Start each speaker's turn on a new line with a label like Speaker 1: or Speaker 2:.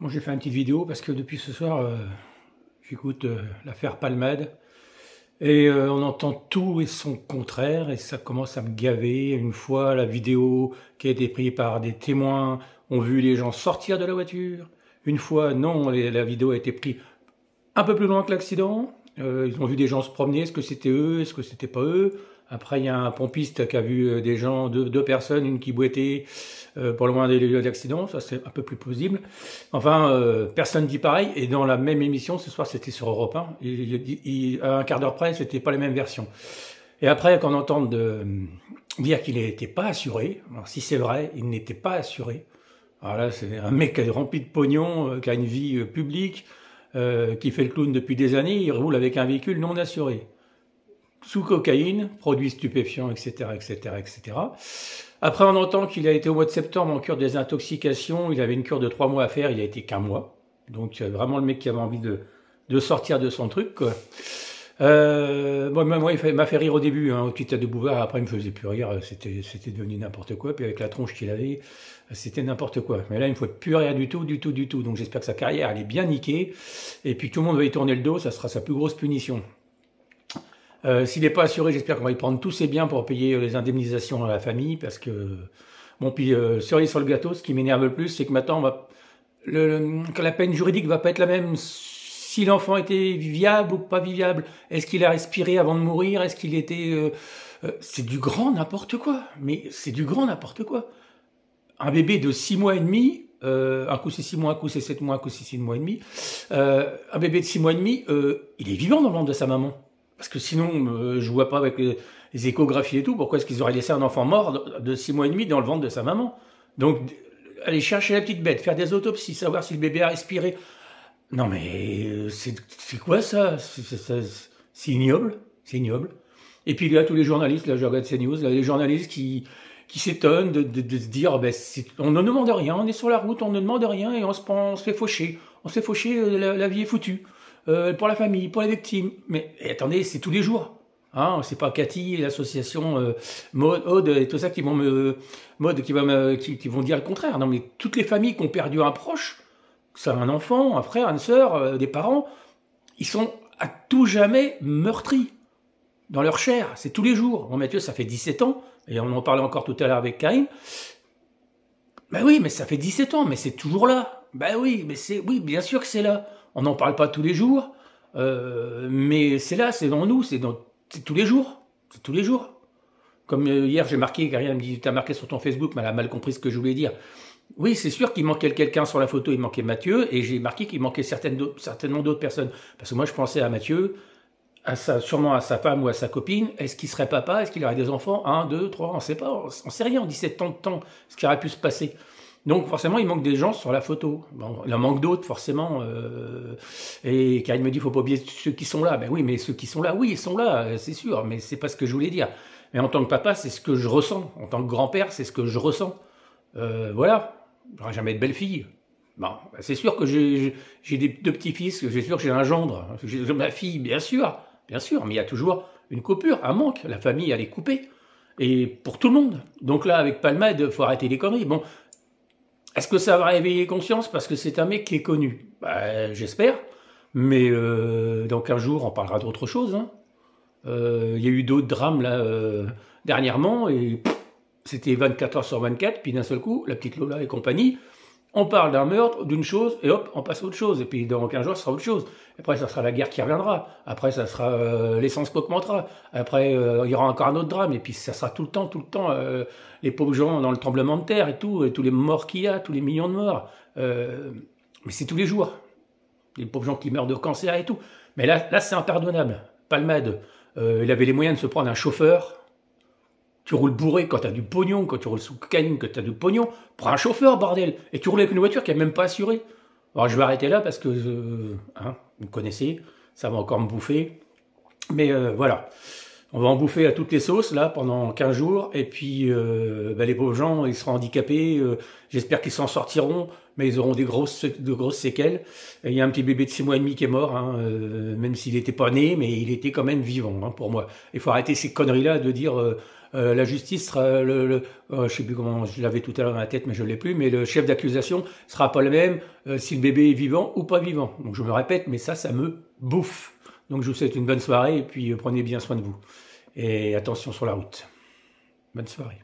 Speaker 1: Moi j'ai fait une petite vidéo parce que depuis ce soir, j'écoute l'affaire Palmade et on entend tout et son contraire et ça commence à me gaver. Une fois, la vidéo qui a été prise par des témoins ont vu les gens sortir de la voiture. Une fois, non, la vidéo a été prise un peu plus loin que l'accident. Ils ont vu des gens se promener. Est-ce que c'était eux? Est-ce que c'était pas eux? Après, il y a un pompiste qui a vu des gens, deux personnes, une qui boitait pas loin des lieux d'accident. Ça, c'est un peu plus plausible. Enfin, personne dit pareil. Et dans la même émission, ce soir, c'était sur Europe 1. À un quart d'heure près, c'était pas les mêmes versions. Et après, qu'on entende dire qu'il n'était pas assuré. Alors, si c'est vrai, il n'était pas assuré. Alors là, c'est un mec qui est rempli de pognon, qui a une vie publique, qui fait le clown depuis des années. Il roule avec un véhicule non assuré. Sous cocaïne, produits stupéfiants, etc., etc., etc. Après, on entend qu'il a été au mois de septembre en cure de désintoxication. Il avait une cure de 3 mois à faire. Il a été qu'un mois. Donc, vraiment le mec qui avait envie de sortir de son truc, quoi. Moi, il m'a fait rire au début, hein, au petit tas de Bouvard. Après, il me faisait plus rire. C'était devenu n'importe quoi. Puis avec la tronche qu'il avait, c'était n'importe quoi. Mais là, il me faut plus rire du tout, du tout, du tout. Donc, j'espère que sa carrière, elle est bien niquée. Et puis, tout le monde va y tourner le dos. Ça sera sa plus grosse punition. S'il n'est pas assuré, j'espère qu'on va y prendre tous ses biens pour payer les indemnisations à la famille, parce que bon, puis cerise sur le gâteau, ce qui m'énerve le plus, c'est que maintenant, que la peine juridique va pas être la même si l'enfant était viable ou pas viable. Est-ce qu'il a respiré avant de mourir? Est-ce qu'il était c'est du grand n'importe quoi. Mais c'est du grand n'importe quoi. Un bébé de 6 mois et demi. Un coup c'est 6 mois, un coup c'est 7 mois, un coup c'est 6 mois et demi. Un bébé de 6 mois et demi, il est vivant dans le ventre de sa maman. Parce que sinon, je vois pas avec les échographies et tout, pourquoi est-ce qu'ils auraient laissé un enfant mort de 6 mois et demi dans le ventre de sa maman? Donc, aller chercher la petite bête, faire des autopsies, savoir si le bébé a respiré. Non mais, c'est quoi ça? C'est ignoble, c'est ignoble. Et puis là, tous les journalistes, là je regarde CNews, là, les journalistes qui s'étonnent de se dire, on ne demande rien, on est sur la route, on ne demande rien et on se fait faucher. On se fait faucher, la vie est foutue. Pour la famille, pour les victimes. Mais attendez, c'est tous les jours. Hein, c'est pas Cathy, l'association Aude et tout ça qui vont qui vont dire le contraire. Non, mais toutes les familles qui ont perdu un proche, que ça un enfant, un frère, une sœur, des parents, ils sont à tout jamais meurtris dans leur chair. C'est tous les jours. Bon, Mathieu, ça fait 17 ans, et on en parlait encore tout à l'heure avec Karim. Ben oui, mais ça fait 17 ans, mais c'est toujours là. Ben oui, oui, bien sûr que c'est là. On n'en parle pas tous les jours, mais c'est là, c'est dans nous, c'est tous les jours. C'est tous les jours. Comme hier, j'ai marqué, Karine me dit, t'as marqué sur ton Facebook, mais elle a mal compris ce que je voulais dire. Oui, c'est sûr qu'il manquait quelqu'un sur la photo, il manquait Mathieu, et j'ai marqué qu'il manquait certainement d'autres personnes. Parce que moi, je pensais à Mathieu, sûrement à sa femme ou à sa copine. Est-ce qu'il serait papa? Est-ce qu'il aurait des enfants? 1, 2, 3, on ne sait pas. On ne sait rien en 17 ans de temps, ce qui aurait pu se passer. Donc forcément, il manque des gens sur la photo. Bon, il en manque d'autres, forcément. Et Karine me dit, il ne faut pas oublier ceux qui sont là. Ben oui, mais ceux qui sont là, oui, ils sont là, c'est sûr. Mais c'est pas ce que je voulais dire. Mais en tant que papa, c'est ce que je ressens. En tant que grand-père, c'est ce que je ressens. Voilà. J'aurai jamais de belle-fille. Bon, ben c'est sûr que j'ai deux petits-fils. C'est sûr que j'ai un gendre. J'ai ma fille, bien sûr. Bien sûr. Mais il y a toujours une coupure, un manque. La famille, elle est coupée. Et pour tout le monde. Donc là, avec Palmade, il faut arrêter les conneries. Bon. Est-ce que ça va réveiller conscience? Parce que c'est un mec qui est connu. Bah, j'espère. Mais dans 15 jours, on parlera d'autre chose. Hein. Y a eu d'autres drames là dernièrement. Et c'était 24 heures sur 24. Puis d'un seul coup, la petite Lola et compagnie, on parle d'un meurtre, d'une chose, et hop, on passe à autre chose. Et puis dans 15 jours, ça sera autre chose. Après, ça sera la guerre qui reviendra. Après, ça sera l'essence qui augmentera. Après, il y aura encore un autre drame. Et puis, ça sera tout le temps, les pauvres gens dans le tremblement de terre et tous les morts qu'il y a, tous les millions de morts. Mais c'est tous les jours. Les pauvres gens qui meurent de cancer et tout. Mais là c'est impardonnable. Palmade, il avait les moyens de se prendre un chauffeur. Tu roules bourré quand tu as du pognon, quand tu roules sous cocaïne, quand tu as du pognon. Prends un chauffeur, bordel. Et tu roules avec une voiture qui n'est même pas assurée. Alors je vais arrêter là parce que, vous connaissez, ça va encore me bouffer. Mais voilà, on va en bouffer à toutes les sauces là pendant 15 jours. Et puis les pauvres gens, ils seront handicapés. J'espère qu'ils s'en sortiront, mais ils auront de grosses séquelles. Et il y a un petit bébé de 6 mois et demi qui est mort, hein, même s'il n'était pas né, mais il était quand même vivant, hein, pour moi. Il faut arrêter ces conneries là de dire la justice sera je sais plus comment, je l'avais tout à l'heure dans la tête, mais je l'ai plus, mais le chef d'accusation sera pas le même si le bébé est vivant ou pas vivant. Donc je me répète, mais ça me bouffe. Donc je vous souhaite une bonne soirée et puis prenez bien soin de vous. Et attention sur la route. Bonne soirée.